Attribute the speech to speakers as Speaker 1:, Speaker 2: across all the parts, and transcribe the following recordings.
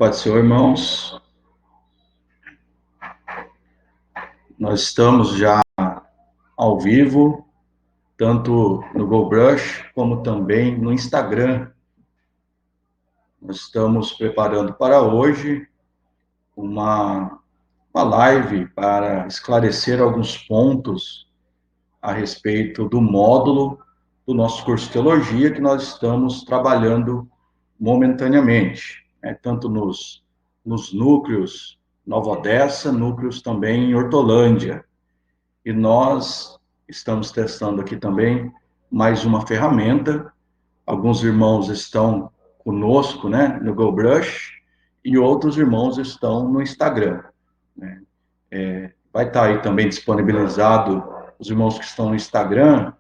Speaker 1: Paz do Senhor, irmãos. Nós estamos já ao vivo, tanto no GoBrush, como também no Instagram. Nós estamos preparando para hoje uma live para esclarecer alguns pontos a respeito do módulo do nosso curso de Teologia que nós estamos trabalhando momentaneamente, tanto nos núcleos Nova Odessa, núcleos também em Hortolândia. E nós estamos testando aqui também mais uma ferramenta. Alguns irmãos estão conosco, no GoBrush, e outros irmãos estão no Instagram. Vai estar aí também disponibilizado os irmãos que estão no Instagram,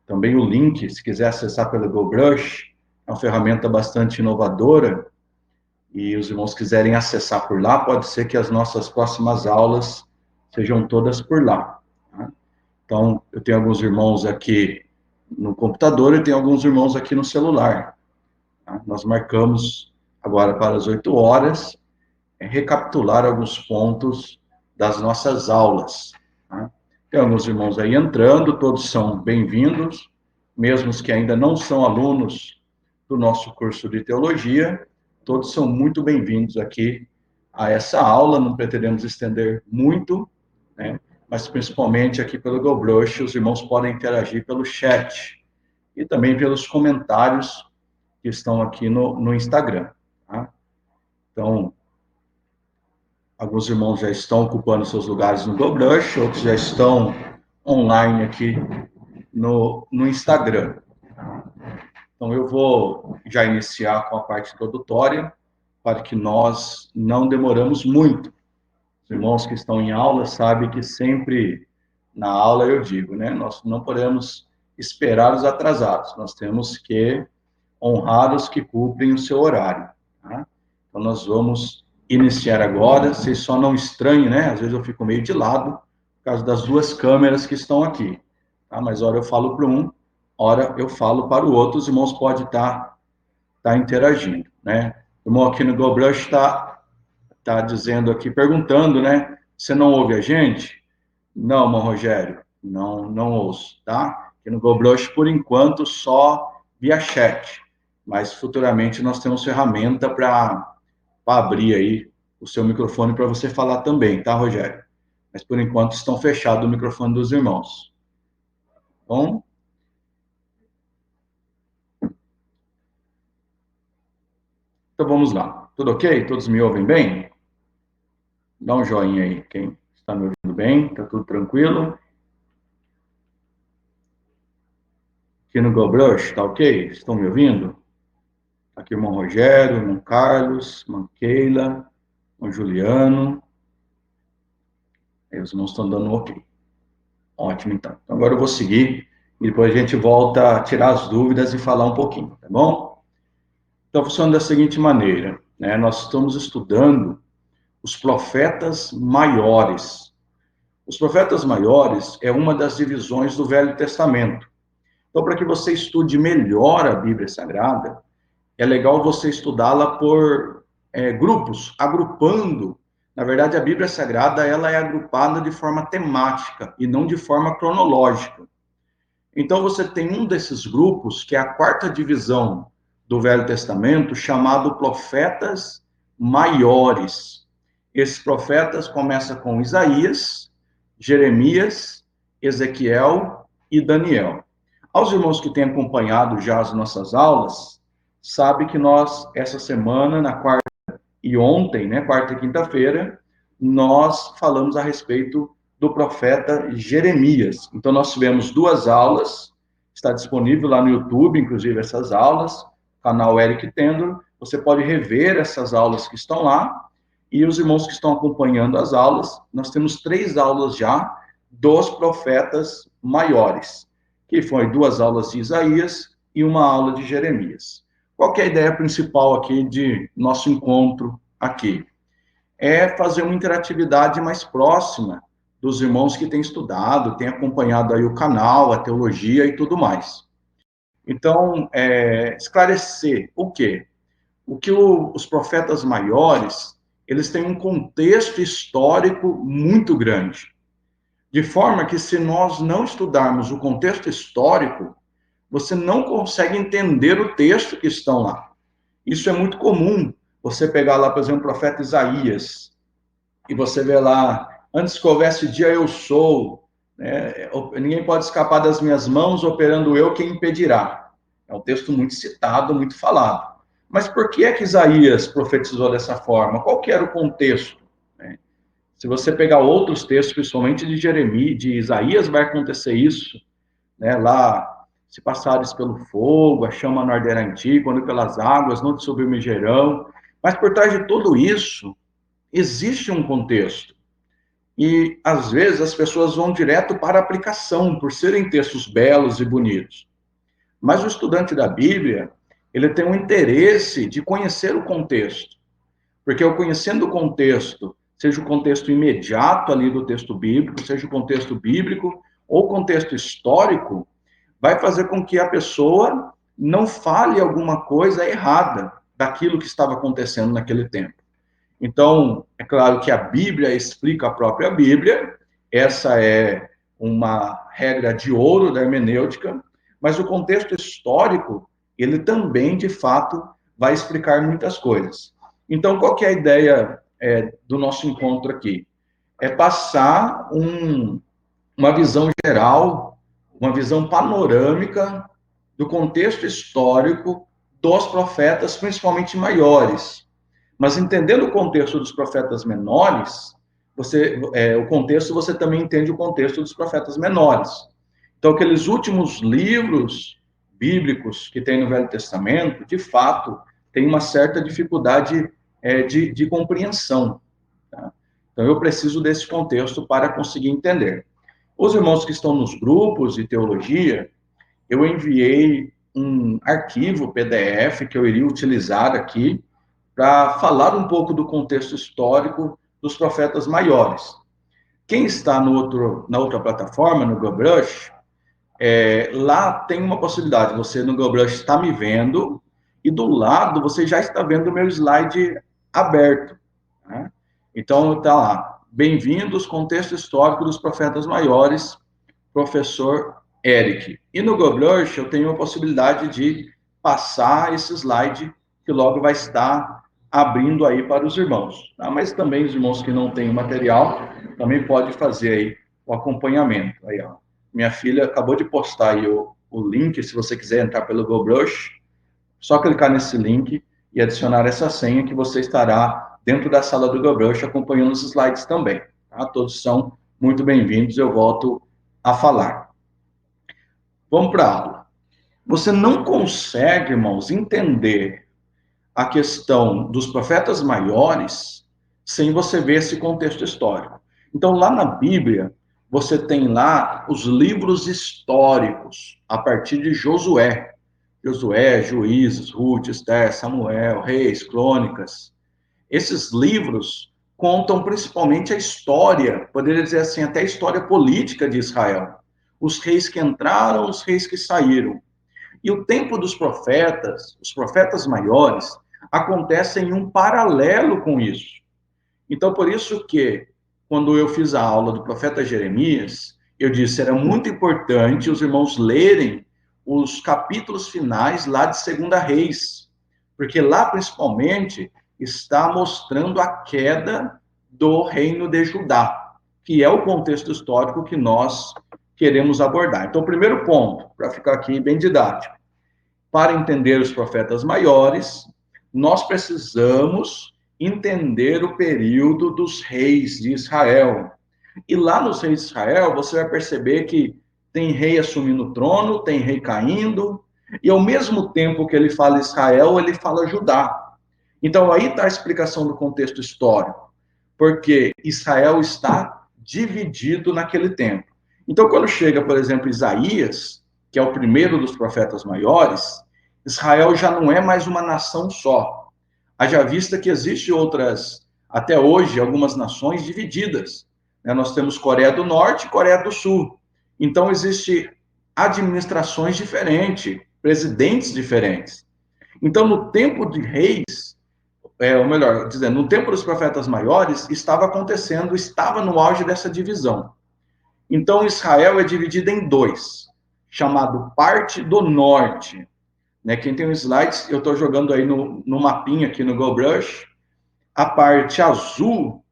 Speaker 1: também o link, se quiser acessar pelo GoBrush, é uma ferramenta bastante inovadora, e os irmãos quiserem acessar por lá, pode ser que as nossas próximas aulas sejam todas por lá. Tá? Então, eu tenho alguns irmãos aqui no computador e tenho alguns irmãos aqui no celular. Tá? Nós marcamos agora para as 8 horas, recapitular alguns pontos das nossas aulas. Tá? Tem alguns irmãos aí entrando, todos são bem-vindos, mesmo os que ainda não são alunos do nosso curso de teologia, todos são muito bem-vindos aqui a essa aula, não pretendemos estender muito, mas principalmente aqui pelo GoBrush, os irmãos podem interagir pelo chat e também pelos comentários que estão aqui no Instagram. Tá? Então, alguns irmãos já estão ocupando seus lugares no GoBrush, outros já estão online aqui no Instagram. Então, eu vou já iniciar com a parte introdutória, para que nós não demoramos muito. Os irmãos que estão em aula sabem que sempre na aula eu digo, nós não podemos esperar os atrasados, nós temos que honrar os que cumprem o seu horário. Tá? Então, nós vamos iniciar agora, vocês só não estranhem, às vezes eu fico meio de lado, por causa das duas câmeras que estão aqui. Tá? Mas hora eu falo para um, hora eu falo para o outro, os irmãos podem estar interagindo. O irmão aqui no GoBrush está dizendo aqui, perguntando, você não ouve a gente? Não, irmão Rogério, não ouço, tá? Aqui no GoBrush, por enquanto, só via chat, mas futuramente nós temos ferramenta para abrir aí o seu microfone para você falar também, tá, Rogério? Mas por enquanto estão fechados o microfone dos irmãos. Bom? Então vamos lá. Tudo ok? Todos me ouvem bem? Dá um joinha aí, quem está me ouvindo bem? Tá tudo tranquilo? Aqui no GoBrush, tá ok? Estão me ouvindo? Aqui o irmão Rogério, o irmão Carlos, a irmã Keila, o irmão Juliano. Aí os irmãos estão dando ok. Ótimo, então. Então agora eu vou seguir e depois a gente volta a tirar as dúvidas e falar um pouquinho, tá bom? Então, funciona da seguinte maneira, nós estamos estudando os profetas maiores. Os profetas maiores é uma das divisões do Velho Testamento. Então, para que você estude melhor a Bíblia Sagrada, é legal você estudá-la por grupos, agrupando. Na verdade, a Bíblia Sagrada ela é agrupada de forma temática e não de forma cronológica. Então, você tem um desses grupos, que é a quarta divisão do Velho Testamento, chamado Profetas Maiores. Esses profetas começam com Isaías, Jeremias, Ezequiel e Daniel. Aos irmãos que têm acompanhado já as nossas aulas, sabe que nós, essa semana, na quarta e ontem, quarta e quinta-feira, nós falamos a respeito do profeta Jeremias. Então, nós tivemos 2 aulas, está disponível lá no YouTube, inclusive essas aulas, canal Eric Tendor, você pode rever essas aulas que estão lá, e os irmãos que estão acompanhando as aulas, nós temos 3 aulas já dos profetas maiores, que foi 2 aulas de Isaías e uma aula de Jeremias. Qual que é a ideia principal aqui de nosso encontro aqui? É fazer uma interatividade mais próxima dos irmãos que têm estudado, têm acompanhado aí o canal, a teologia e tudo mais. Então, esclarecer o quê? o que os profetas maiores, eles têm um contexto histórico muito grande. De forma que, se nós não estudarmos o contexto histórico, você não consegue entender o texto que estão lá. Isso é muito comum. Você pegar lá, por exemplo, o profeta Isaías, e você vê lá, antes que houvesse dia, eu sou, né? Ninguém pode escapar das minhas mãos, operando eu, quem impedirá. É um texto muito citado, muito falado. Mas por que é que Isaías profetizou dessa forma? Qual que era o contexto? Se você pegar outros textos, principalmente de Jeremias, de Isaías, vai acontecer isso, né? Lá, se passares pelo fogo, a chama não arderá em ti, quando pelas águas não te submergerão. Mas por trás de tudo isso, existe um contexto. E, às vezes, as pessoas vão direto para a aplicação, por serem textos belos e bonitos. Mas o estudante da Bíblia, ele tem um interesse de conhecer o contexto. Porque eu conhecendo o contexto, seja o contexto imediato ali do texto bíblico, seja o contexto bíblico ou contexto histórico, vai fazer com que a pessoa não fale alguma coisa errada daquilo que estava acontecendo naquele tempo. Então, é claro que a Bíblia explica a própria Bíblia, essa é uma regra de ouro da hermenêutica, mas o contexto histórico, ele também, de fato, vai explicar muitas coisas. Então, qual que é a ideia do nosso encontro aqui? É passar uma visão geral, uma visão panorâmica do contexto histórico dos profetas, principalmente maiores. Mas entendendo o contexto dos profetas menores, o contexto, você também entende o contexto dos profetas menores. Então, aqueles últimos livros bíblicos que tem no Velho Testamento, de fato, tem uma certa dificuldade de compreensão. Tá? Então, eu preciso desse contexto para conseguir entender. Os irmãos que estão nos grupos de teologia, eu enviei um arquivo PDF que eu iria utilizar aqui para falar um pouco do contexto histórico dos profetas maiores. Quem está na outra plataforma, no GoBrush, lá tem uma possibilidade. Você no GoBrush está me vendo e do lado você já está vendo o meu slide aberto. Né? Então está lá. Bem-vindos, contexto histórico dos profetas maiores, professor Eric. E no GoBrush eu tenho a possibilidade de passar esse slide que logo vai estar abrindo aí para os irmãos. Tá? Mas também os irmãos que não têm o material também pode fazer aí o acompanhamento. Aí, ó. Minha filha acabou de postar aí o link, se você quiser entrar pelo GoBrush, só clicar nesse link e adicionar essa senha que você estará dentro da sala do GoBrush acompanhando os slides também. Tá? Todos são muito bem-vindos, eu volto a falar. Vamos para a aula. Você não consegue, irmãos, entender a questão dos profetas maiores sem você ver esse contexto histórico. Então, lá na Bíblia, você tem lá os livros históricos, a partir de Josué. Josué, Juízes, Ruth, Esther, Samuel, Reis, Crônicas. Esses livros contam principalmente a história, poderia dizer assim, até a história política de Israel. Os reis que entraram, os reis que saíram. E o tempo dos profetas, os profetas maiores, acontece em um paralelo com isso. Então, por isso que, quando eu fiz a aula do profeta Jeremias, eu disse, era muito importante os irmãos lerem os capítulos finais lá de Segunda Reis, porque lá, principalmente, está mostrando a queda do reino de Judá, que é o contexto histórico que nós queremos abordar. Então, o primeiro ponto, para ficar aqui bem didático, para entender os profetas maiores, nós precisamos entender o período dos reis de Israel. E lá nos reis de Israel, você vai perceber que tem rei assumindo o trono, tem rei caindo, e ao mesmo tempo que ele fala Israel, ele fala Judá. Então aí está a explicação do contexto histórico, porque Israel está dividido naquele tempo. Então quando chega, por exemplo, Isaías, que é o primeiro dos profetas maiores, Israel já não é mais uma nação só. Haja vista que existe outras, até hoje, algumas nações divididas. Nós temos Coreia do Norte e Coreia do Sul. Então, existe administrações diferentes, presidentes diferentes. Então, no tempo de reis, ou melhor, dizendo, no tempo dos profetas maiores, estava no auge dessa divisão. Então, Israel é dividido em dois, chamado parte do norte. Né? Quem tem os slides, eu estou jogando aí no mapinha aqui no GoBrush. A parte azul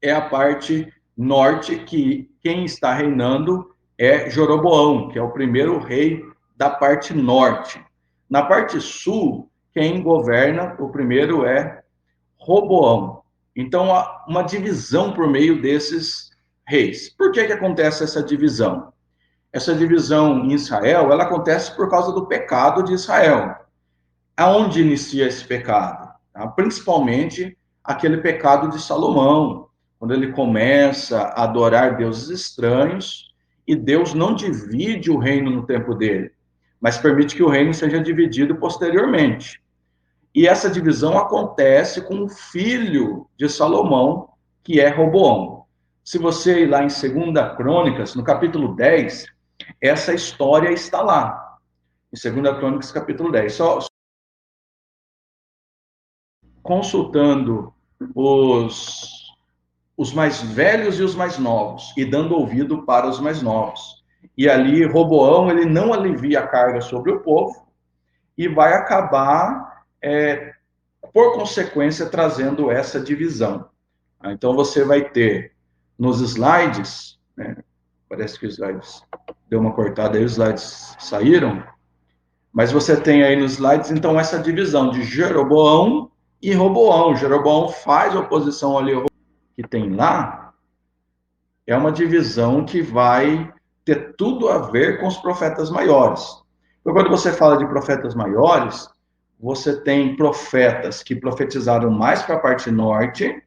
Speaker 1: é a parte norte, que quem está reinando é Jeroboão, que é o primeiro rei da parte norte. Na parte sul, quem governa, o primeiro é Roboão. Então, há uma divisão por meio desses reis. Por que acontece essa divisão? Essa divisão em Israel, ela acontece por causa do pecado de Israel. Aonde inicia esse pecado? Tá? Principalmente aquele pecado de Salomão, quando ele começa a adorar deuses estranhos, e Deus não divide o reino no tempo dele, mas permite que o reino seja dividido posteriormente. E essa divisão acontece com o filho de Salomão, que é Roboão. Se você ir lá em 2 Crônicas, no capítulo 10, essa história está lá. Em 2 Crônicas, capítulo 10. Só consultando os mais velhos e os mais novos, e dando ouvido para os mais novos. E ali, Roboão, ele não alivia a carga sobre o povo, e vai acabar, por consequência, trazendo essa divisão. Então, você vai ter nos slides, né, parece que os slides deu uma cortada aí, os slides saíram, mas você tem aí nos slides, então, essa divisão de Jeroboão e Roboão. Jeroboão faz oposição ali que tem lá, é uma divisão que vai ter tudo a ver com os profetas maiores. Então, quando você fala de profetas maiores, você tem profetas que profetizaram mais para a parte norte,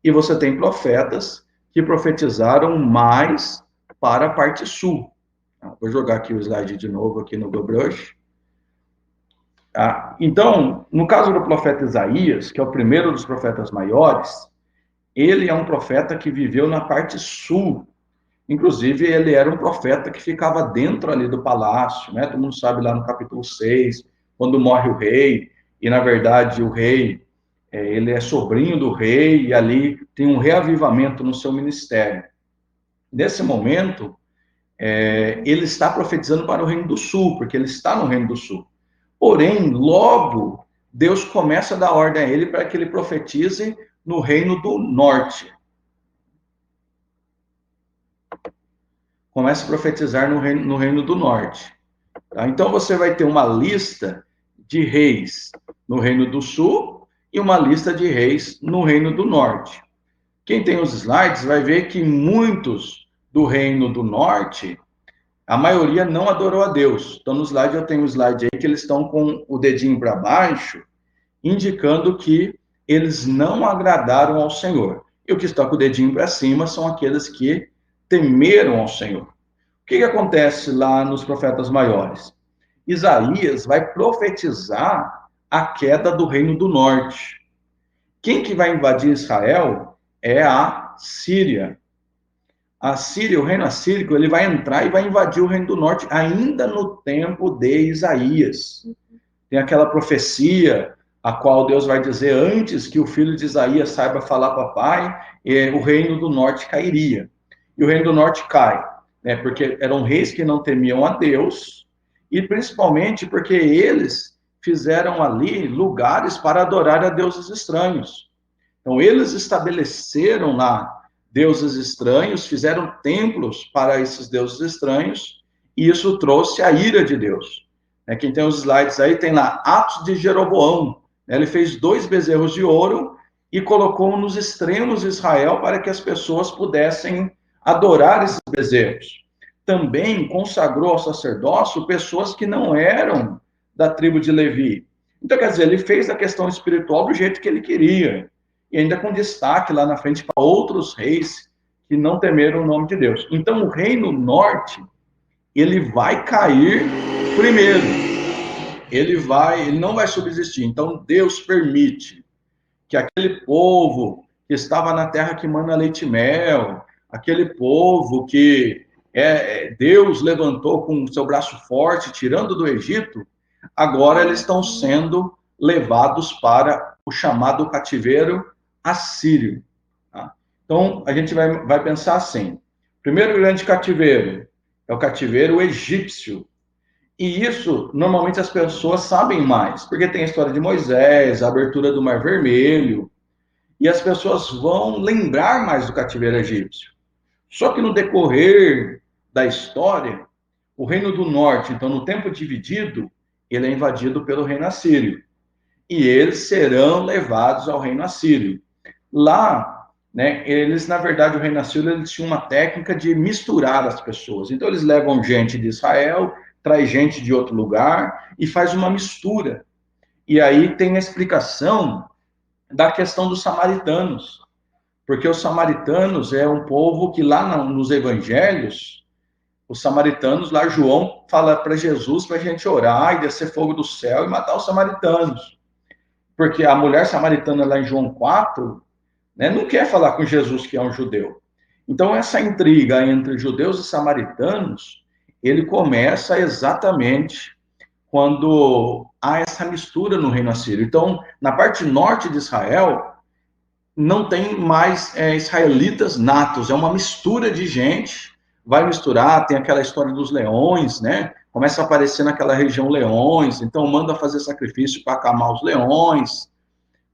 Speaker 1: e você tem profetas que profetizaram mais para a parte sul. Vou jogar aqui o slide de novo aqui no GoBrush. Então, no caso do profeta Isaías, que é o primeiro dos profetas maiores, ele é um profeta que viveu na parte sul. Inclusive, ele era um profeta que ficava dentro ali do palácio, né? Todo mundo sabe lá no capítulo 6, quando morre o rei, e na verdade o rei, ele é sobrinho do rei, e ali tem um reavivamento no seu ministério. Nesse momento, ele está profetizando para o Reino do Sul, porque ele está no Reino do Sul. Porém, logo, Deus começa a dar ordem a ele para que ele profetize no Reino do Norte. Começa a profetizar no Reino do Norte. Tá? Então, você vai ter uma lista de reis no Reino do Sul e uma lista de reis no Reino do Norte. Quem tem os slides vai ver que muitos do Reino do Norte, a maioria não adorou a Deus. Então, no slide, eu tenho um slide aí que eles estão com o dedinho para baixo, indicando que eles não agradaram ao Senhor. E o que está com o dedinho para cima são aqueles que temeram ao Senhor. O que acontece lá nos profetas maiores? Isaías vai profetizar a queda do Reino do Norte. Quem que vai invadir Israel é a Síria. A Síria, o reino assírico, ele vai entrar e vai invadir o Reino do Norte ainda no tempo de Isaías. Tem aquela profecia a qual Deus vai dizer antes que o filho de Isaías saiba falar papai, o Reino do Norte cairia. E o Reino do Norte cai, né, porque eram reis que não temiam a Deus, e principalmente porque eles fizeram ali lugares para adorar a deuses estranhos. Então, eles estabeleceram lá deuses estranhos, fizeram templos para esses deuses estranhos, e isso trouxe a ira de Deus. Quem tem os slides aí, tem lá Atos de Jeroboão. Ele fez 2 bezerros de ouro e colocou nos extremos de Israel para que as pessoas pudessem adorar esses bezerros. Também consagrou ao sacerdócio pessoas que não eram da tribo de Levi. Então, quer dizer, ele fez a questão espiritual do jeito que ele queria. E ainda com destaque lá na frente para outros reis que não temeram o nome de Deus. Então, o reino norte, ele vai cair primeiro. Ele não vai subsistir. Então, Deus permite que aquele povo que estava na terra que mana leite e mel, aquele povo que Deus levantou com o seu braço forte, tirando do Egito, agora eles estão sendo levados para o chamado cativeiro assírio. Tá? Então, a gente vai pensar assim: primeiro grande cativeiro é o cativeiro egípcio. E isso, normalmente, as pessoas sabem mais, porque tem a história de Moisés, a abertura do Mar Vermelho, e as pessoas vão lembrar mais do cativeiro egípcio. Só que no decorrer da história, o Reino do Norte, então, no tempo dividido, ele é invadido pelo Reino Assírio. E eles serão levados ao Reino Assírio. Lá, né, eles, na verdade, o Reino Assírio, eles tinham uma técnica de misturar as pessoas. Então, eles levam gente de Israel, traz gente de outro lugar e faz uma mistura. E aí tem a explicação da questão dos samaritanos, porque os samaritanos é um povo que lá nos evangelhos, os samaritanos, lá João fala para Jesus para a gente orar e descer fogo do céu e matar os samaritanos. Porque a mulher samaritana lá em João 4, né, não quer falar com Jesus, que é um judeu. Então, essa intriga entre judeus e samaritanos, ele começa exatamente quando há essa mistura no reino assírio. Então, na parte norte de Israel, não tem mais israelitas natos, é uma mistura de gente, vai misturar, tem aquela história dos leões, né? Começa a aparecer naquela região leões, então manda fazer sacrifício para acalmar os leões.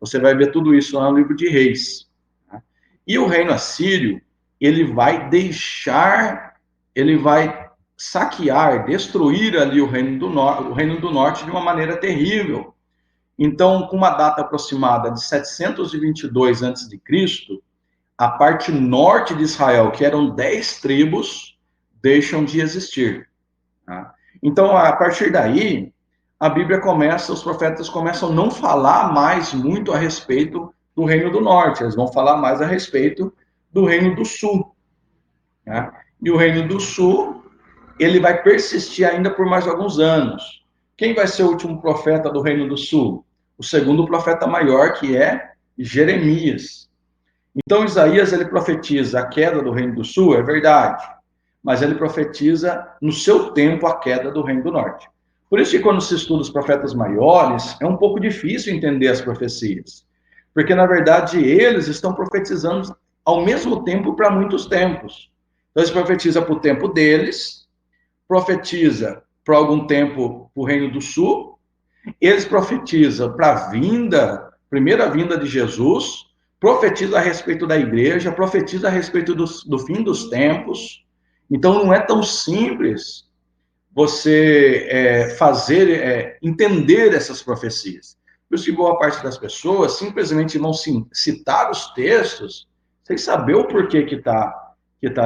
Speaker 1: Você vai ver tudo isso lá no livro de Reis. Tá? E o reino assírio, ele vai deixar, ele vai saquear, destruir ali o reino do norte de uma maneira terrível. Então, com uma data aproximada de 722 a.C., a parte norte de Israel, que eram 10 tribos, deixam de existir. Tá? Então, a partir daí, a Bíblia começa, os profetas começam a não falar mais muito a respeito do Reino do Norte, eles vão falar mais a respeito do Reino do Sul. Tá? E o Reino do Sul, ele vai persistir ainda por mais alguns anos. Quem vai ser o último profeta do Reino do Sul? O segundo profeta maior, que é Jeremias. Então, Isaías, ele profetiza a queda do Reino do Sul, é verdade, mas ele profetiza no seu tempo a queda do Reino do Norte. Por isso que quando se estuda os profetas maiores, é um pouco difícil entender as profecias, porque na verdade eles estão profetizando ao mesmo tempo para muitos tempos. Então eles profetizam para o tempo deles, profetiza para algum tempo para o Reino do Sul, eles profetizam para a vinda, primeira vinda de Jesus, profetiza a respeito da igreja, profetiza a respeito do fim dos tempos. Então não é tão simples você entender essas profecias. Por isso que boa parte das pessoas simplesmente vão citar os textos sem saber o porquê que tá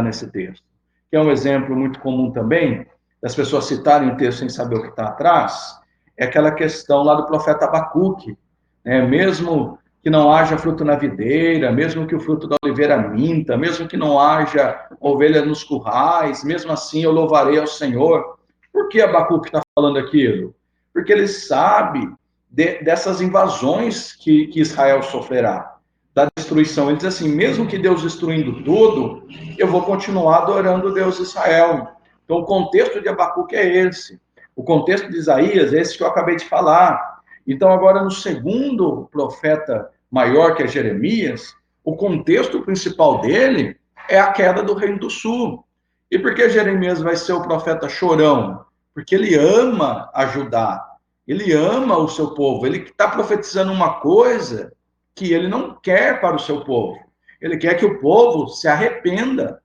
Speaker 1: nesse texto. Que é um exemplo muito comum também, das pessoas citarem o texto sem saber o que está atrás, é aquela questão lá do profeta Abacuque, né? Mesmo que não haja fruto na videira, mesmo que o fruto da oliveira minta, mesmo que não haja ovelha nos currais, mesmo assim eu louvarei ao Senhor. Por que Abacuque está falando aquilo? Porque ele sabe dessas invasões que Israel sofrerá, da destruição. Ele diz assim, mesmo que Deus destruindo tudo, eu vou continuar adorando o Deus de Israel. Então, o contexto de Abacuque é esse. O contexto de Isaías é esse que eu acabei de falar. Então, agora, no segundo profeta maior, que é Jeremias, o contexto principal dele é a queda do Reino do Sul. E por que Jeremias vai ser o profeta chorão? Porque ele ama ajudar, ele ama o seu povo, ele está profetizando uma coisa que ele não quer para o seu povo. Ele quer que o povo se arrependa.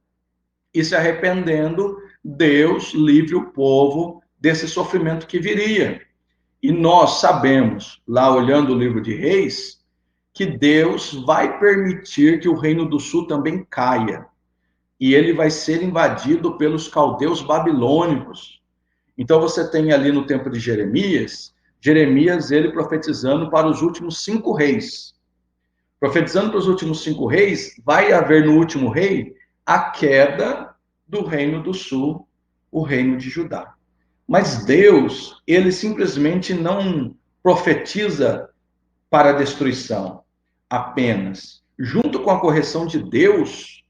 Speaker 1: E se arrependendo, Deus livre o povo desse sofrimento que viria. E nós sabemos, lá olhando o livro de Reis, que Deus vai permitir que o Reino do Sul também caia. E ele vai ser invadido pelos caldeus babilônicos. Então você tem ali no tempo de Jeremias, ele profetizando para os últimos 5 reis. Profetizando para os últimos 5 reis, vai haver no último rei a queda do Reino do Sul, o Reino de Judá. Mas Deus, ele simplesmente não profetiza para a destruição apenas. Junto com a correção de Deus,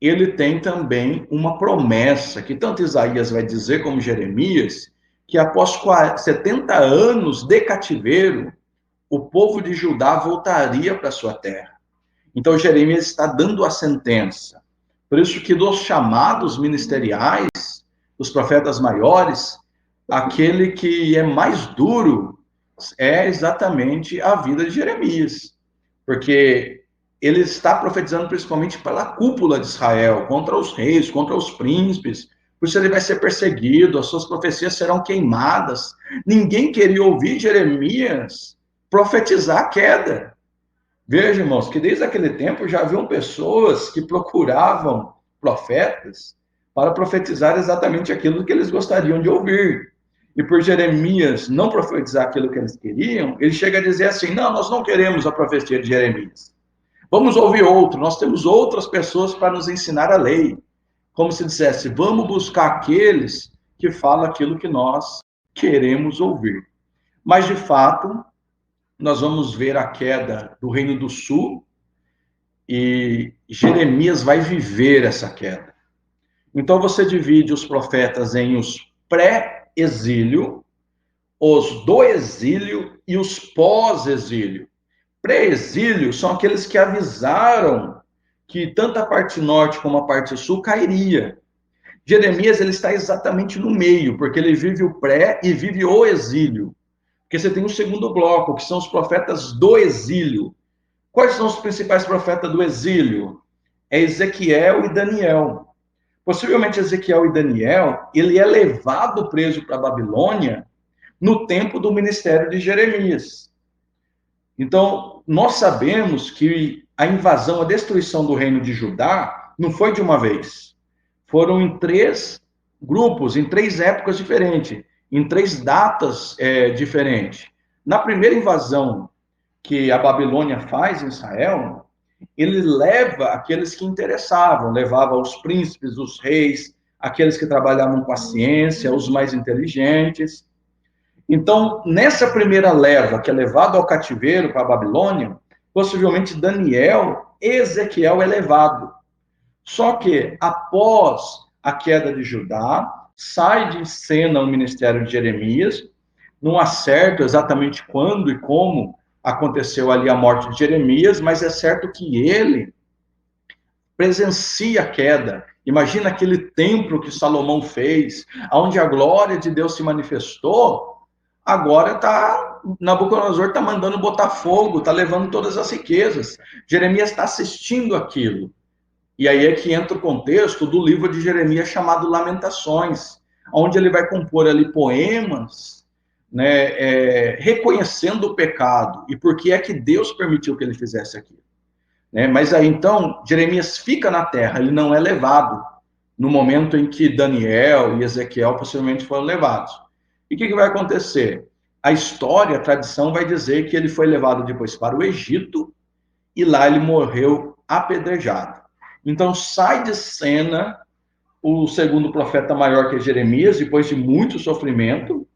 Speaker 1: ele tem também uma promessa, que tanto Isaías vai dizer como Jeremias, que após 70 anos de cativeiro, o povo de Judá voltaria para sua terra. Então Jeremias está dando a sentença. Por isso que dos chamados ministeriais, dos profetas maiores, aquele que é mais duro é exatamente a vida de Jeremias. Porque ele está profetizando principalmente pela cúpula de Israel, contra os reis, contra os príncipes. Por isso ele vai ser perseguido, as suas profecias serão queimadas. Ninguém queria ouvir Jeremias profetizar a queda. Veja, irmãos, que desde aquele tempo já haviam pessoas que procuravam profetas para profetizar exatamente aquilo que eles gostariam de ouvir. E por Jeremias não profetizar aquilo que eles queriam, ele chega a dizer assim: não, nós não queremos a profecia de Jeremias. Vamos ouvir outro, nós temos outras pessoas para nos ensinar a lei. Como se dissesse, vamos buscar aqueles que falam aquilo que nós queremos ouvir. Mas, de fato, nós vamos ver a queda do Reino do Sul e Jeremias vai viver essa queda. Então você divide os profetas em os pré-exílio, os do exílio e os pós-exílio. Pré-exílio são aqueles que avisaram que tanto a parte norte como a parte sul cairia. Jeremias ele está exatamente no meio, porque ele vive o pré e vive o exílio. Porque você tem um segundo bloco, que são os profetas do exílio. Quais são os principais profetas do exílio? É Ezequiel e Daniel. Possivelmente Ezequiel e Daniel, ele é levado preso para a Babilônia no tempo do ministério de Jeremias. Então, nós sabemos que a invasão, a destruição do reino de Judá não foi de uma vez. Foram em 3 grupos, em 3 épocas diferentes, em 3 datas diferentes. Na primeira invasão que a Babilônia faz em Israel, ele leva aqueles que interessavam, levava os príncipes, os reis, aqueles que trabalhavam com a ciência, os mais inteligentes. Então, nessa primeira leva, que é levado ao cativeiro para a Babilônia, possivelmente Daniel e Ezequiel é levado. Só que, após a queda de Judá, sai de cena o ministério de Jeremias, não há certo exatamente quando e como aconteceu ali a morte de Jeremias, mas é certo que ele presencia a queda. Imagina aquele templo que Salomão fez, onde a glória de Deus se manifestou. Agora Nabucodonosor está mandando botar fogo, está levando todas as riquezas. Jeremias está assistindo aquilo. E aí é que entra o contexto do livro de Jeremias chamado Lamentações, onde ele vai compor ali poemas, né, reconhecendo o pecado e por que é que Deus permitiu que ele fizesse aquilo. Né? Mas aí então Jeremias fica na terra, ele não é levado no momento em que Daniel e Ezequiel possivelmente foram levados. E o que vai acontecer? A história, a tradição vai dizer que ele foi levado depois para o Egito e lá ele morreu apedrejado. Então sai de cena o segundo profeta maior que é Jeremias, depois de muito sofrimento,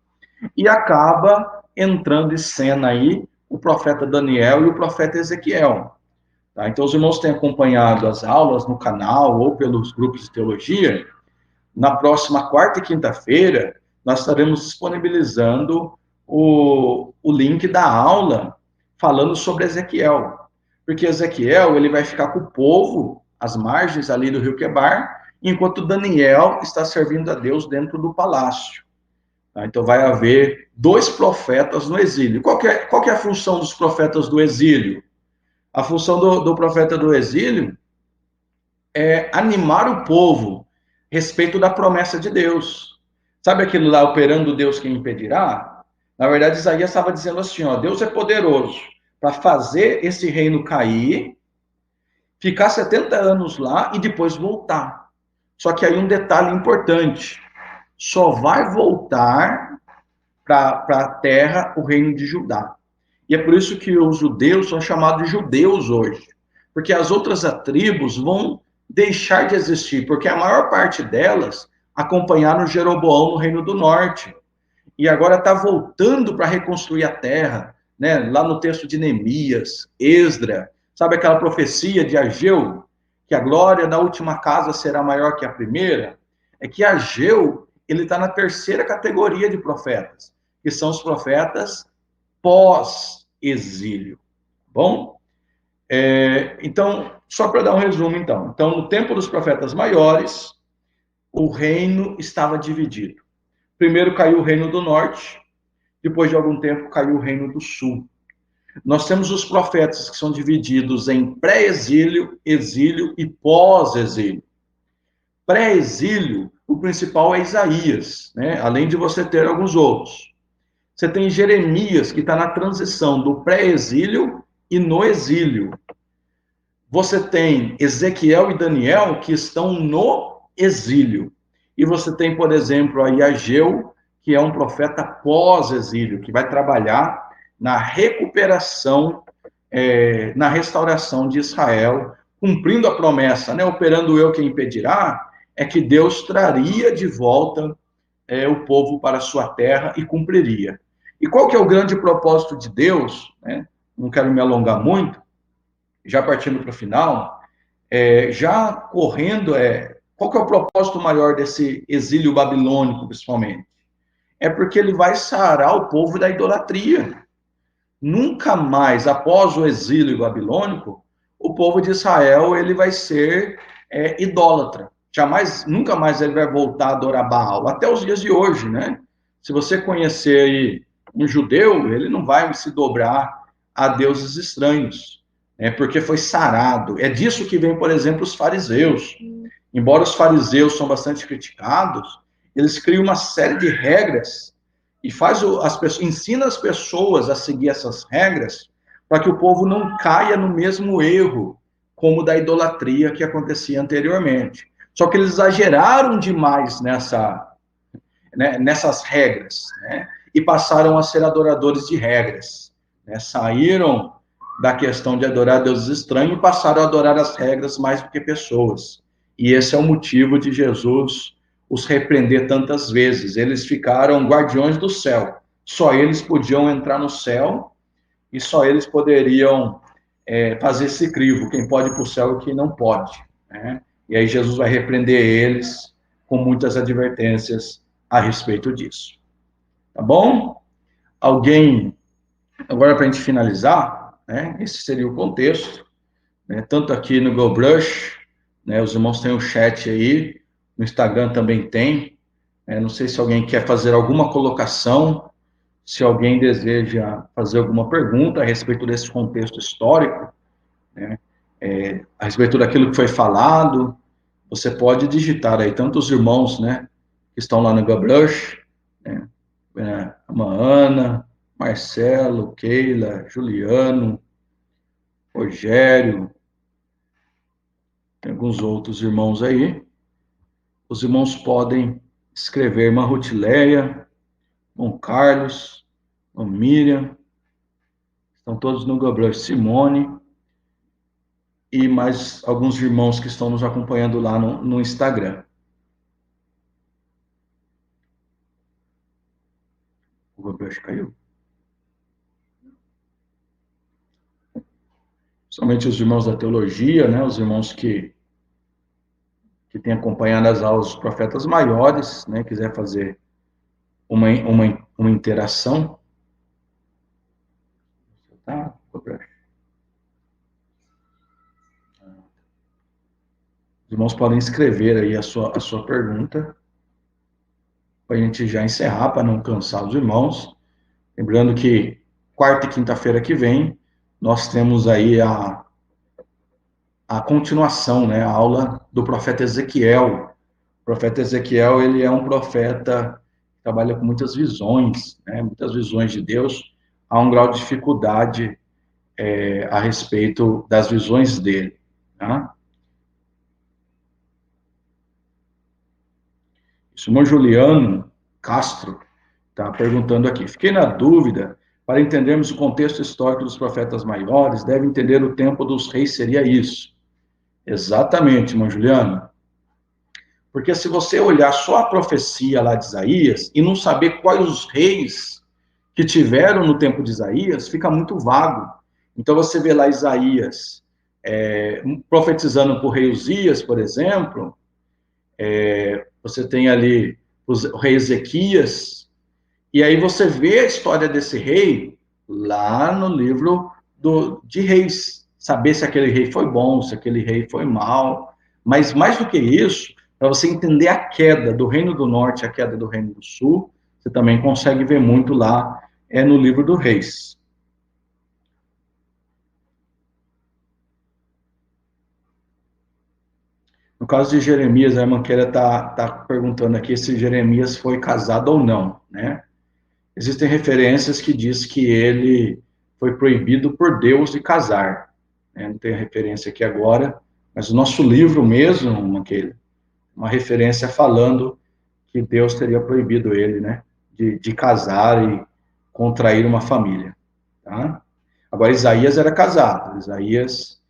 Speaker 1: e acaba entrando em cena aí o profeta Daniel e o profeta Ezequiel. Tá? Então os irmãos têm acompanhado as aulas no canal ou pelos grupos de teologia. Na próxima quarta e quinta-feira, nós estaremos disponibilizando o link da aula falando sobre Ezequiel. Porque Ezequiel ele vai ficar com o povo às margens ali do rio Quebar, enquanto Daniel está servindo a Deus dentro do palácio. Tá? Então vai haver 2 profetas no exílio. Qual que é a função dos profetas do exílio? A função do profeta do exílio é animar o povo a respeito da promessa de Deus. Sabe aquilo lá, operando Deus quem impedirá? Na verdade, Isaías estava dizendo assim, ó, Deus é poderoso para fazer esse reino cair, ficar 70 anos lá e depois voltar. Só que aí um detalhe importante, só vai voltar para a terra o reino de Judá. E é por isso que os judeus são chamados de judeus hoje, porque as outras tribos vão deixar de existir, porque a maior parte delas acompanharam Jeroboão no Reino do Norte, e agora está voltando para reconstruir a terra, né? Lá no texto de Neemias, Esdra, sabe aquela profecia de Ageu, que a glória da última casa será maior que a primeira? É que Ageu, ele está na terceira categoria de profetas, que são os profetas pós-exílio. Bom? Então, só para dar um resumo, então. Então, no tempo dos profetas maiores, o reino estava dividido. Primeiro caiu o reino do norte, depois de algum tempo caiu o reino do sul. Nós temos os profetas que são divididos em pré-exílio, exílio e pós-exílio. Pré-exílio, o principal é Isaías, né? Além de você ter alguns outros. Você tem Jeremias, que está na transição do pré-exílio e no exílio. Você tem Ezequiel e Daniel, que estão no exílio. E você tem, por exemplo, aí Ageu, que é um profeta pós-exílio, que vai trabalhar na recuperação, na restauração de Israel, cumprindo a promessa, né? Operando eu quem impedirá, é que Deus traria de volta o povo para a sua terra e cumpriria. E qual que é o grande propósito de Deus? Né? Não quero me alongar muito, já partindo para o final, já correndo, qual que é o propósito maior desse exílio babilônico, principalmente? É porque ele vai sarar o povo da idolatria. Nunca mais, após o exílio babilônico, o povo de Israel ele vai ser idólatra. Jamais, nunca mais ele vai voltar a adorar Baal, até os dias de hoje, né? Se você conhecer aí um judeu, ele não vai se dobrar a deuses estranhos, porque foi sarado. É disso que vem, por exemplo, os fariseus. Embora os fariseus são bastante criticados, eles criam uma série de regras e ensina as pessoas a seguir essas regras para que o povo não caia no mesmo erro como da idolatria que acontecia anteriormente. Só que eles exageraram demais nessas regras, né? E passaram a ser adoradores de regras, né? Saíram da questão de adorar deuses estranhos e passaram a adorar as regras mais do que pessoas. E esse é o motivo de Jesus os repreender tantas vezes. Eles ficaram guardiões do céu. Só eles podiam entrar no céu e só eles poderiam fazer esse crivo. Quem pode ir para o céu e quem não pode, né? E aí Jesus vai repreender eles com muitas advertências a respeito disso. Tá bom? Alguém, agora para a gente finalizar, né? Esse seria o contexto, né? Tanto aqui no GoBrush, né? Os irmãos têm o chat aí, no Instagram também tem. Não sei se alguém quer fazer alguma colocação, se alguém deseja fazer alguma pergunta a respeito desse contexto histórico, né? A respeito daquilo que foi falado, você pode digitar aí, tanto os irmãos, né, que estão lá no GoBrush, né, a Ana, Marcelo, Keila, Juliano, Rogério, tem alguns outros irmãos aí. Os irmãos podem escrever irmã Rutileia, irmão Carlos, irmã Miriam, estão todos no GoBrush, Simone, e mais alguns irmãos que estão nos acompanhando lá no Instagram. O GoBrush caiu. Somente os irmãos da teologia, né, os irmãos que têm acompanhado as aulas dos profetas maiores, né, quiser fazer uma interação. Tá? Os irmãos podem escrever aí a sua pergunta, para a gente já encerrar, para não cansar os irmãos. Lembrando que quarta e quinta-feira que vem, nós temos aí a continuação, né, a aula do profeta Ezequiel. O profeta Ezequiel, ele é um profeta que trabalha com muitas visões, né, muitas visões de Deus. Há um grau de dificuldade a respeito das visões dele. Tá? O senhor Juliano Castro está perguntando aqui. Fiquei na dúvida, para entendermos o contexto histórico dos profetas maiores, deve entender o tempo dos reis, seria isso? Exatamente, irmão Juliano. Porque se você olhar só a profecia lá de Isaías e não saber quais os reis que tiveram no tempo de Isaías, fica muito vago. Então você vê lá Isaías profetizando por rei Uzias, por exemplo, você tem ali o rei Ezequias, e aí você vê a história desse rei lá no livro de Reis, saber se aquele rei foi bom, se aquele rei foi mal, mas mais do que isso, para você entender a queda do Reino do Norte, a queda do Reino do Sul, você também consegue ver muito lá, no livro do Reis. No caso de Jeremias, a irmã Keila tá perguntando aqui se Jeremias foi casado ou não, né? Existem referências que diz que ele foi proibido por Deus de casar, né? Não tem referência aqui agora, mas o nosso livro mesmo, uma referência falando que Deus teria proibido ele, né? De casar e contrair uma família, tá? Agora, Isaías era casado. Isaías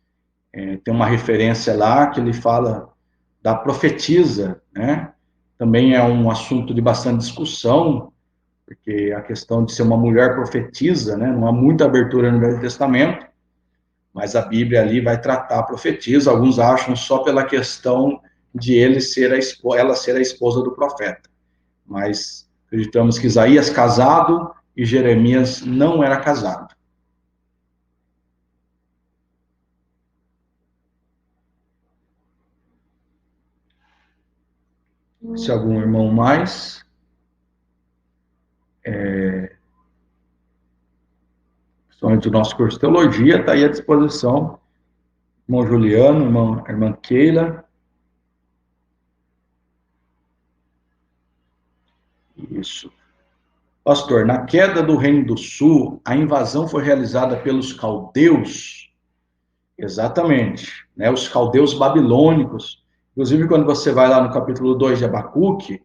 Speaker 1: tem uma referência lá que ele fala da profetisa, né? Também é um assunto de bastante discussão, porque a questão de ser uma mulher profetisa, né? Não há muita abertura no Velho Testamento, mas a Bíblia ali vai tratar a profetisa. Alguns acham só pela questão de ela ser a esposa do profeta. Mas acreditamos que Isaías casado e Jeremias não era casado. Se algum irmão mais, principalmente do nosso curso de teologia, está aí à disposição. Irmão Juliano, irmã Keila. Isso. Pastor, na queda do Reino do Sul, a invasão foi realizada pelos caldeus? Exatamente, né? Os caldeus babilônicos. Inclusive, quando você vai lá no capítulo 2 de Abacuque,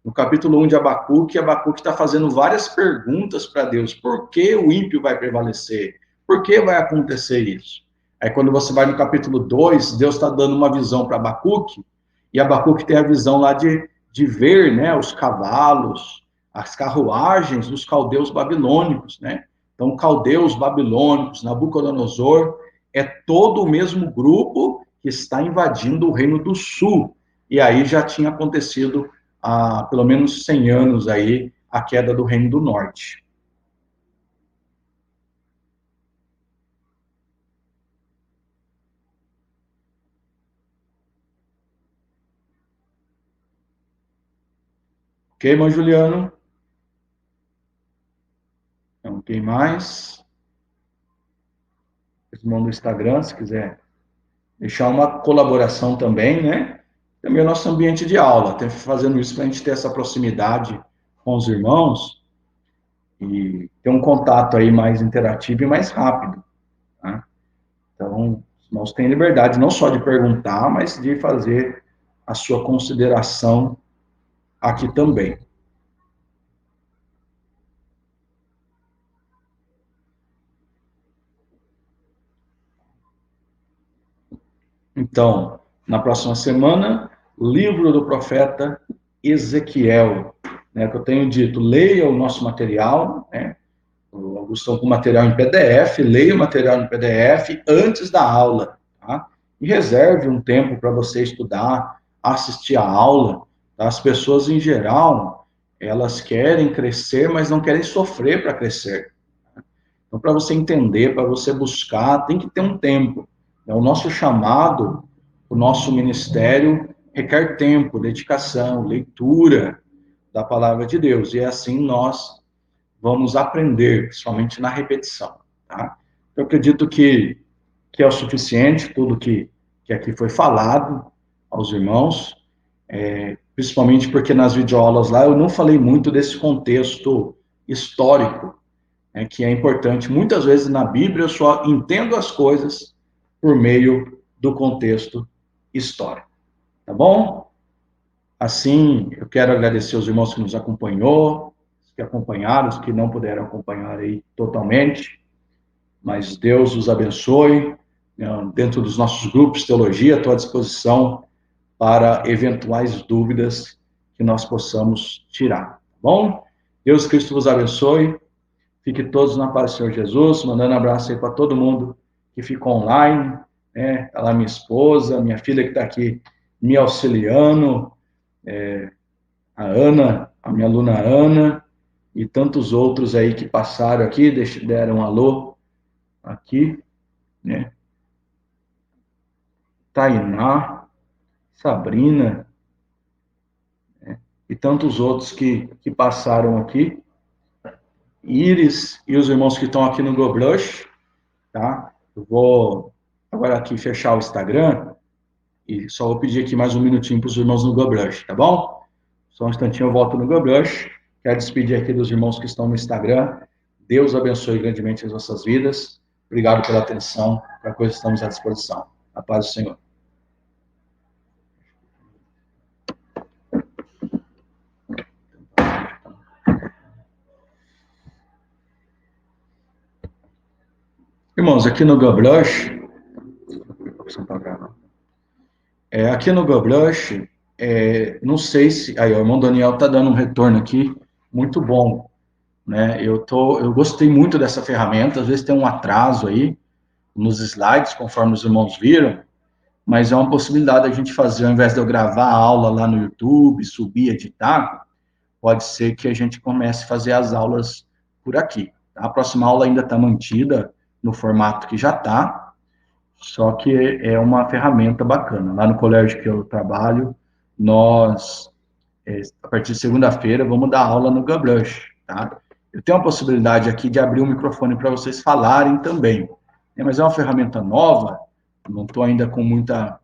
Speaker 1: no capítulo 1 de Abacuque está fazendo várias perguntas para Deus. Por que o ímpio vai prevalecer? Por que vai acontecer isso? Aí, quando você vai no capítulo 2, Deus está dando uma visão para Abacuque, e Abacuque tem a visão lá de ver, né, os cavalos, as carruagens dos caldeus babilônicos, né? Então, caldeus babilônicos, Nabucodonosor, é todo o mesmo grupo que está invadindo o Reino do Sul. E aí já tinha acontecido há pelo menos 100 anos aí a queda do Reino do Norte. Ok, irmão Juliano? Então, quem mais? Irmão do Instagram, se quiser deixar uma colaboração também, né? Também é o nosso ambiente de aula, fazendo isso para a gente ter essa proximidade com os irmãos e ter um contato aí mais interativo e mais rápido, tá? Então, os irmãos têm liberdade não só de perguntar, mas de fazer a sua consideração aqui também. Então, na próxima semana, livro do profeta Ezequiel, né, que eu tenho dito, leia o nosso material, né, o Augusto com material em PDF, leia o material em PDF antes da aula, tá? E reserve um tempo para você estudar, assistir a aula, tá? As pessoas, em geral, elas querem crescer, mas não querem sofrer para crescer. Então, para você entender, para você buscar, tem que ter um tempo. O nosso chamado, o nosso ministério requer tempo, dedicação, leitura da palavra de Deus. E é assim nós vamos aprender, principalmente na repetição. Tá? Eu acredito que é o suficiente tudo que aqui foi falado aos irmãos, principalmente porque nas videoaulas lá eu não falei muito desse contexto histórico, que é importante. Muitas vezes na Bíblia eu só entendo as coisas por meio do contexto histórico. Tá bom? Assim, eu quero agradecer aos irmãos que nos acompanhou, que acompanharam, os que não puderam acompanhar aí totalmente, mas Deus os abençoe. Dentro dos nossos grupos de teologia, estou à disposição para eventuais dúvidas que nós possamos tirar. Tá bom? Deus Cristo vos abençoe. Fique todos na paz do Senhor Jesus, mandando um abraço aí para todo mundo que ficou online, né? Tá lá minha esposa, minha filha que está aqui me auxiliando, a Ana, a minha aluna Ana, e tantos outros aí que passaram aqui, deram um alô aqui, né? Tainá, Sabrina, e tantos outros que passaram aqui. Iris e os irmãos que estão aqui no GoBrush, tá? Eu vou agora aqui fechar o Instagram e só vou pedir aqui mais um minutinho para os irmãos no GoBrush, tá bom? Só um instantinho eu volto no GoBrush. Quero despedir aqui dos irmãos que estão no Instagram. Deus abençoe grandemente as nossas vidas. Obrigado pela atenção. Qualquer coisa estamos à disposição. A paz do Senhor. Irmãos, aqui no GoBrush, aqui no GoBrush, não sei se. Aí, o irmão Daniel está dando um retorno aqui muito bom, né? Eu gostei muito dessa ferramenta. Às vezes tem um atraso aí nos slides, conforme os irmãos viram, mas é uma possibilidade a gente fazer, ao invés de eu gravar a aula lá no YouTube, subir, editar, pode ser que a gente comece a fazer as aulas por aqui. Tá? A próxima aula ainda está mantida no formato que já está, só que é uma ferramenta bacana. Lá no colégio que eu trabalho, nós, a partir de segunda-feira, vamos dar aula no GoBrush, tá? Eu tenho a possibilidade aqui de abrir o microfone para vocês falarem também, né? Mas é uma ferramenta nova, não estou ainda com muita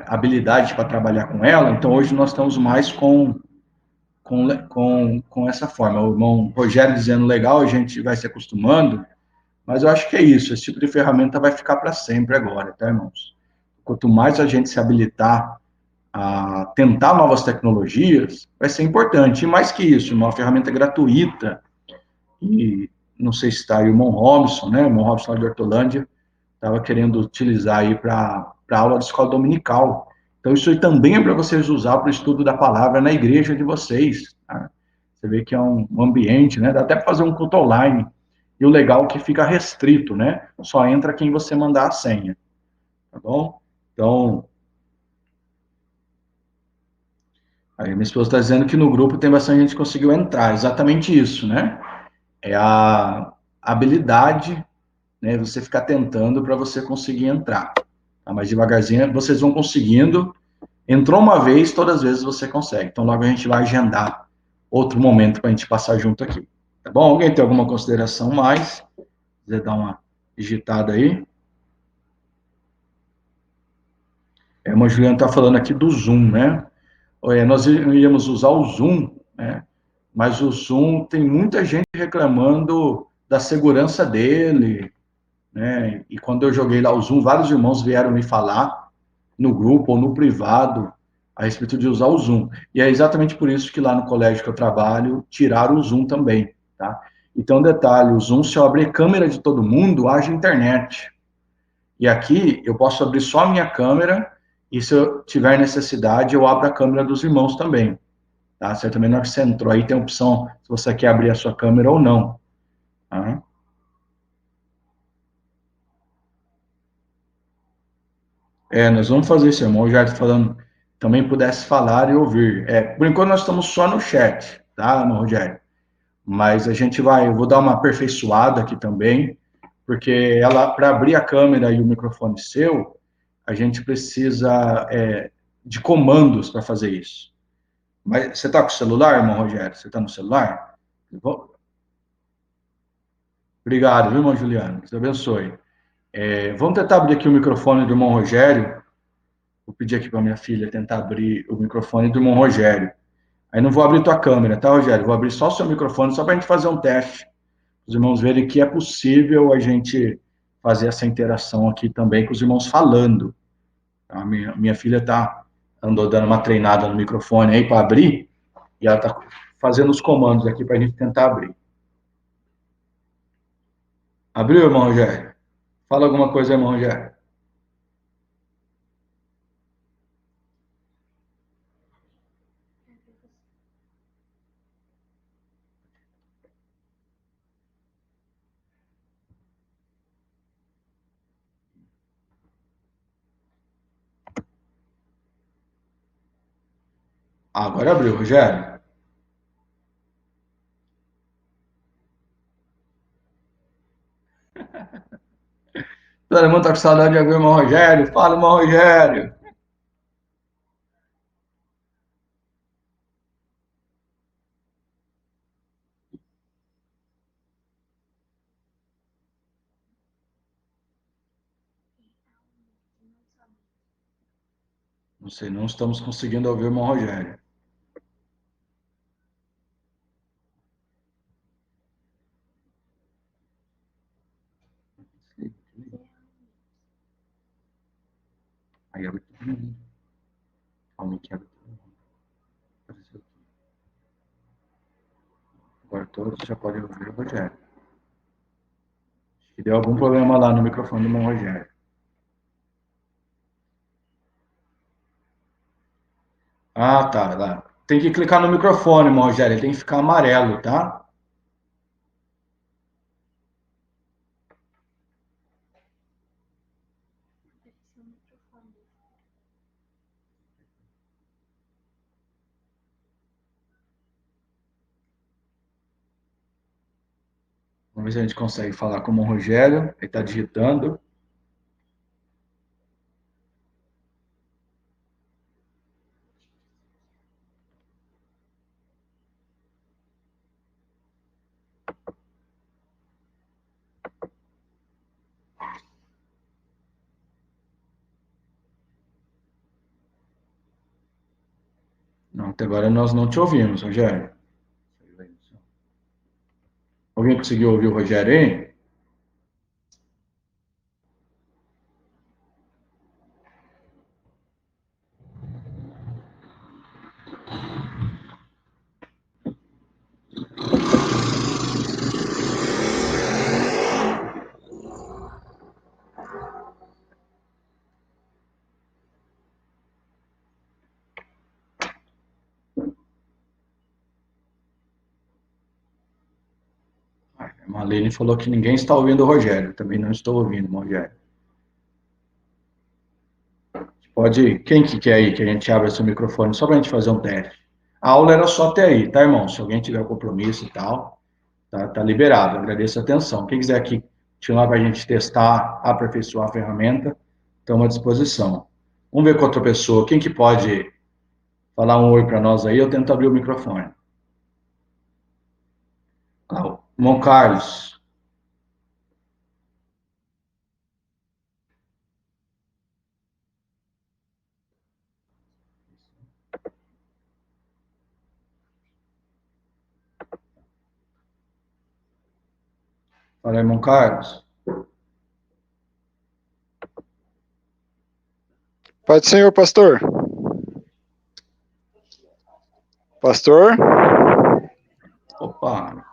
Speaker 1: habilidade para trabalhar com ela, então hoje nós estamos mais com essa forma. O irmão Rogério dizendo legal, a gente vai se acostumando, mas eu acho que é isso, esse tipo de ferramenta vai ficar para sempre agora, tá, irmãos? Quanto mais a gente se habilitar a tentar novas tecnologias, vai ser importante. E mais que isso, uma ferramenta gratuita, e não sei se está aí o irmão Robson, né? O irmão Robson lá de Hortolândia, estava querendo utilizar aí para aula de escola dominical. Então, isso aí também é para vocês usar para o estudo da palavra na igreja de vocês. Tá? Você vê que é um ambiente, né? Dá até para fazer um culto online. E o legal é que fica restrito, né? Só entra quem você mandar a senha, tá bom? Então, aí minha esposa está dizendo que no grupo tem bastante gente que conseguiu entrar. Exatamente isso, né? É a habilidade, né? Você ficar tentando para você conseguir entrar. Tá? Mas devagarzinho vocês vão conseguindo. Entrou uma vez, todas as vezes você consegue. Então logo a gente vai agendar outro momento para a gente passar junto aqui. Tá bom? Alguém tem alguma consideração mais? Quiser dar uma digitada aí? Uma Juliana está falando aqui do Zoom, né? Nós íamos usar o Zoom, né? Mas o Zoom tem muita gente reclamando da segurança dele, né? E quando eu joguei lá o Zoom, vários irmãos vieram me falar no grupo ou no privado a respeito de usar o Zoom. E é exatamente por isso que lá no colégio que eu trabalho, tiraram o Zoom também, tá? Então, detalhe, o Zoom, se eu abrir câmera de todo mundo, haja internet. E aqui eu posso abrir só a minha câmera e se eu tiver necessidade, eu abro a câmera dos irmãos também, tá? Certamente na hora que você entrou aí tem a opção se você quer abrir a sua câmera ou não, tá? Nós vamos fazer isso, irmão. O Jair falando, também pudesse falar e ouvir. Por enquanto nós estamos só no chat, tá, irmão Rogério? Mas a gente vai, eu vou dar uma aperfeiçoada aqui também, porque ela, para abrir a câmera e o microfone seu, a gente precisa de comandos para fazer isso. Mas você está com o celular, irmão Rogério? Você está no celular? Obrigado, viu, irmão Juliano? Deus abençoe. Vamos tentar abrir aqui o microfone do irmão Rogério. Vou pedir aqui para minha filha tentar abrir o microfone do irmão Rogério. Aí não vou abrir tua câmera, tá, Rogério? Vou abrir só o seu microfone, só para a gente fazer um teste. Os irmãos verem que é possível a gente fazer essa interação aqui também com os irmãos falando. Tá? Minha filha andou dando uma treinada no microfone aí para abrir, e ela está fazendo os comandos aqui para a gente tentar abrir. Abriu, irmão Rogério? Fala alguma coisa, irmão Rogério. Agora abriu, Rogério. Todo mundo tá com saudade de ouvir o irmão Rogério. Fala, irmão Rogério. Não sei, não estamos conseguindo ouvir o irmão Rogério. Aí abre todo mundo. Calma que abre todo mundo. Apareceu aqui. Agora todos já podem ouvir o Rogério. Acho que deu algum problema lá no microfone do irmão Rogério. Ah, tá, lá. Tem que clicar no microfone, irmão Rogério. Ele tem que ficar amarelo, tá? Vamos ver se a gente consegue falar com o irmão Rogério. Ele está digitando. Não, até agora nós não te ouvimos, Rogério. Alguém conseguiu ouvir o Rogério aí? A Marlene falou que ninguém está ouvindo o Rogério. Também não estou ouvindo, Rogério. Pode. Quem que quer aí que a gente abra seu microfone só para a gente fazer um teste? A aula era só até aí, tá, irmão? Se alguém tiver compromisso e tal, tá liberado. Agradeço a atenção. Quem quiser aqui continuar para a gente testar, aperfeiçoar a ferramenta, estamos à disposição. Vamos ver com outra pessoa. Quem que pode falar um oi para nós aí? Eu tento abrir o microfone. Ah, irmão Carlos. Fala, irmão Carlos.
Speaker 2: Pai do Senhor, pastor. Pastor?
Speaker 1: Opa.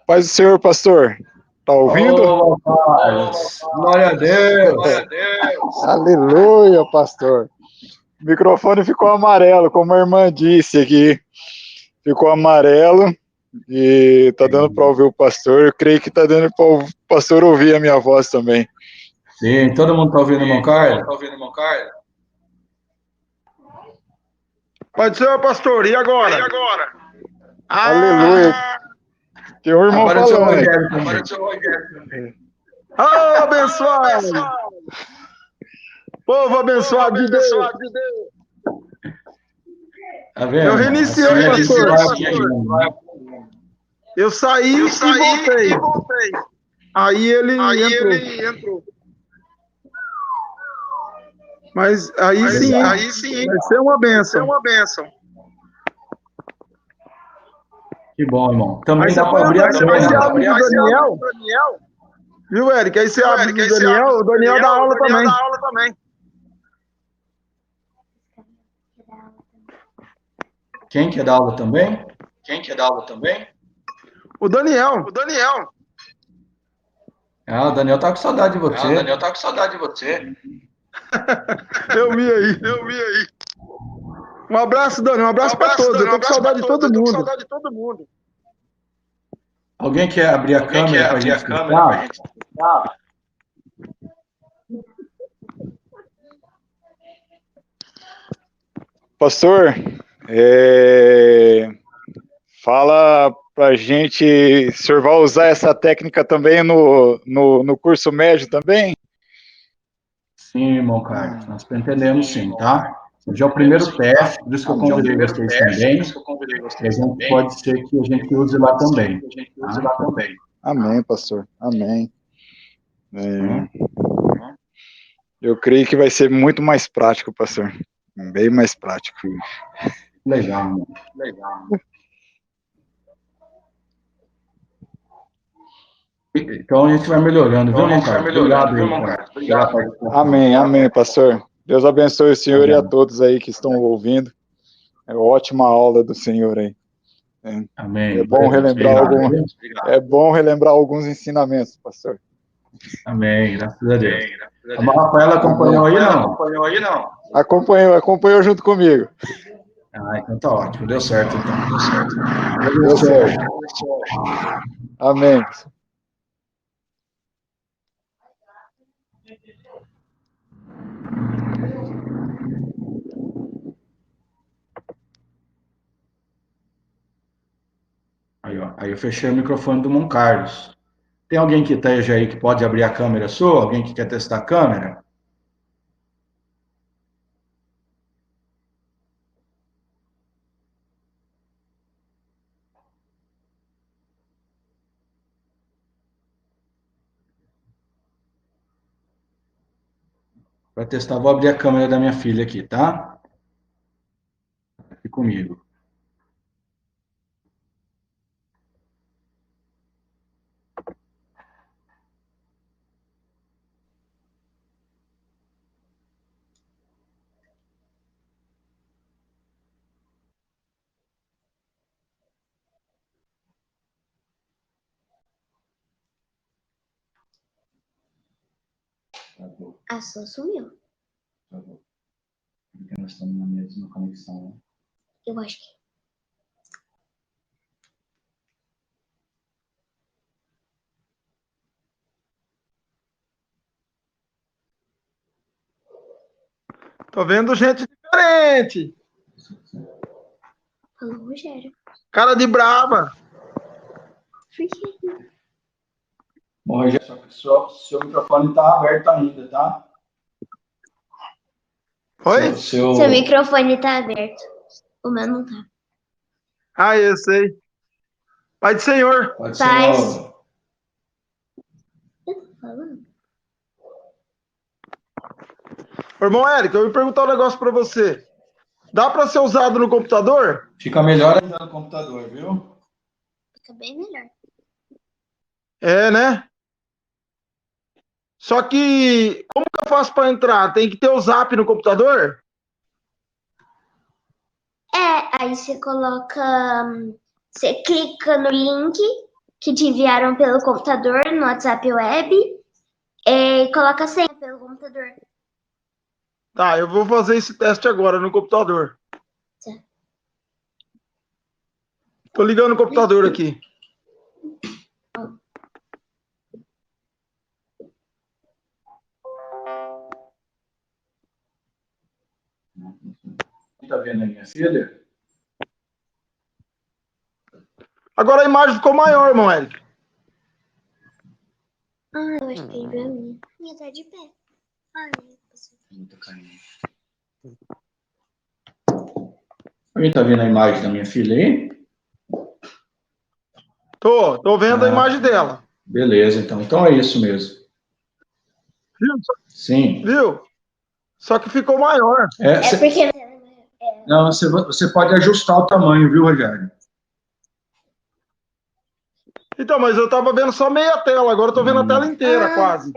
Speaker 2: Paz do Senhor, pastor. Tá ouvindo?
Speaker 1: Ô, Carlos. Glória a Deus. Glória a Deus.
Speaker 2: Aleluia, pastor. O microfone ficou amarelo, como a irmã disse aqui. Ficou amarelo e tá dando para ouvir o pastor. Eu creio que tá dando para o pastor ouvir a minha voz também.
Speaker 1: Sim, todo mundo tá ouvindo, irmão Carlos?
Speaker 2: Tá ouvindo, irmão Carlos? Pode ser, pastor. E agora? Aleluia. Tem um irmão
Speaker 1: Agora
Speaker 2: falando.
Speaker 1: Agora o Rogério.
Speaker 2: Ah, abençoado. Povo abençoado de Deus.
Speaker 1: Tá vendo?
Speaker 2: Eu reiniciei, pastor. Eu saí e voltei. Aí ele entrou. Mas aí sim, vai ser uma bênção.
Speaker 1: Que bom, irmão. Também
Speaker 2: Aí
Speaker 1: dá para abrir a
Speaker 2: Aí você
Speaker 1: câmera.
Speaker 2: abre do Daniel. Viu, Eric? Aí você abre do Daniel, o Daniel dá aula também.
Speaker 1: Quem quer dar aula também?
Speaker 2: O Daniel.
Speaker 1: Ah, o Daniel tá com saudade de você.
Speaker 2: Eu vi aí. Um abraço, Daniel. Um abraço para todos. Eu tô com saudade de todo mundo.
Speaker 1: Alguém quer abrir a câmera para a gente testar?
Speaker 2: Pastor, Fala pra gente, o senhor vai usar essa técnica também no curso médio também?
Speaker 1: Sim, irmão Carlos, nós pretendemos sim, tá? Hoje é o primeiro teste, por isso que eu convidei vocês também, e a gente pode ser que a gente use lá também, tá?
Speaker 2: Amém, pastor. Amém.
Speaker 1: Tá?
Speaker 2: Eu creio que vai ser muito mais prático, pastor. Bem mais prático.
Speaker 1: Legal, irmão. Então a gente vai melhorando, viu, irmão Carlos? Obrigado aí pela participação.
Speaker 2: Amém, amém, pastor. Deus abençoe o senhor e a todos aí que estão ouvindo. É ótima aula do senhor aí.
Speaker 1: Amém.
Speaker 2: É bom relembrar
Speaker 1: Obrigado.
Speaker 2: bom relembrar alguns ensinamentos, pastor.
Speaker 1: Amém, graças a Deus. A Rafaela acompanhou aí, não?
Speaker 2: Acompanhou junto comigo.
Speaker 1: Ah, então tá ótimo. Deu certo, então.
Speaker 2: Deu certo. Amém.
Speaker 1: Aí, ó. Aí eu fechei o microfone do Mon Carlos. Tem alguém que esteja aí que pode abrir a câmera sua? Alguém que quer testar a câmera? Para testar, vou abrir a câmera da minha filha aqui, tá? Aqui comigo.
Speaker 3: A sua sumiu.
Speaker 1: Porque nós estamos na mesma conexão, né?
Speaker 3: Eu acho que.
Speaker 4: Tô vendo gente diferente.
Speaker 3: Falou, Rogério.
Speaker 4: Cara de brava.
Speaker 3: Por quê?
Speaker 1: Bom, Rogério, só que seu microfone está aberto ainda, tá?
Speaker 4: Oi?
Speaker 3: Seu microfone tá aberto. O meu não tá.
Speaker 4: Ah, eu sei. Pai do Senhor.
Speaker 1: Pode
Speaker 3: Paz.
Speaker 1: ser.
Speaker 3: Eu tô falando.
Speaker 4: Irmão Érico, eu vou perguntar um negócio pra você. Dá pra ser usado no computador?
Speaker 1: Fica melhor ainda no computador, viu?
Speaker 3: Fica bem melhor.
Speaker 4: É, né? Só que, como que eu faço pra entrar? Tem que ter o Zap no computador?
Speaker 3: Aí você coloca. Você clica no link que te enviaram pelo computador no WhatsApp Web e coloca a senha pelo computador.
Speaker 4: Tá, eu vou fazer esse teste agora no computador.
Speaker 3: Tá.
Speaker 4: Tô ligando o computador aqui.
Speaker 1: Tá vendo a minha filha?
Speaker 4: Agora a imagem ficou maior, irmão Érico.
Speaker 3: Eu acho que é pra mim. Minha tá de pé.
Speaker 1: Alguém tá vendo a imagem da minha filha aí?
Speaker 4: Tô vendo a imagem dela.
Speaker 1: Beleza, então. Então é isso mesmo.
Speaker 4: Viu?
Speaker 1: Sim.
Speaker 4: Viu? Só que ficou maior.
Speaker 3: Porque.
Speaker 1: Não, você pode ajustar o tamanho, viu, Rogério?
Speaker 4: Então, mas eu tava vendo só meia tela, agora eu tô vendo a tela inteira, quase.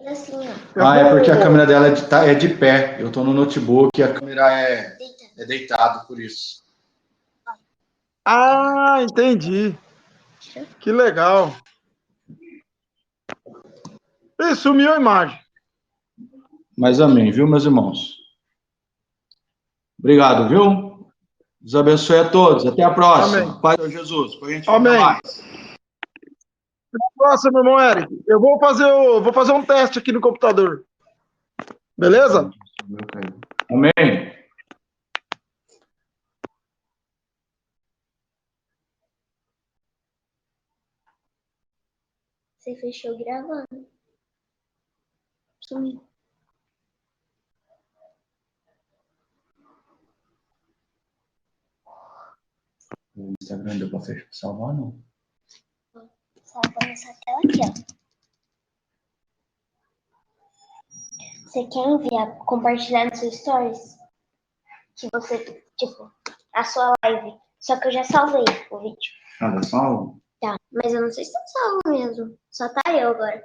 Speaker 3: Assim, ó.
Speaker 1: É porque a câmera dela é de pé. Eu tô no notebook e a câmera é deitado, por isso.
Speaker 4: Ah, entendi. Que legal. Ih, sumiu a imagem.
Speaker 1: Mas amém, viu, meus irmãos? Obrigado, viu? Deus abençoe a todos. Até a próxima.
Speaker 4: Amém.
Speaker 1: Pai de Jesus. Depois a gente fala
Speaker 4: Amém.
Speaker 1: mais.
Speaker 4: Nossa, meu irmão Eric, eu vou fazer um teste aqui no computador. Beleza?
Speaker 1: Amém.
Speaker 3: Você fechou gravando. Sumiu.
Speaker 1: O Instagram deu pra salvar, não?
Speaker 3: Salva nessa tela aqui, ó. Você quer enviar, compartilhar nos seus stories? Que você, tipo, a sua live. Só que eu já salvei o vídeo.
Speaker 1: Ah, já salvo?
Speaker 3: Tá, mas eu não sei se tá salvo mesmo. Só tá eu agora.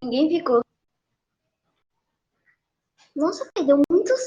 Speaker 3: Ninguém ficou. Nossa, pai, deu muito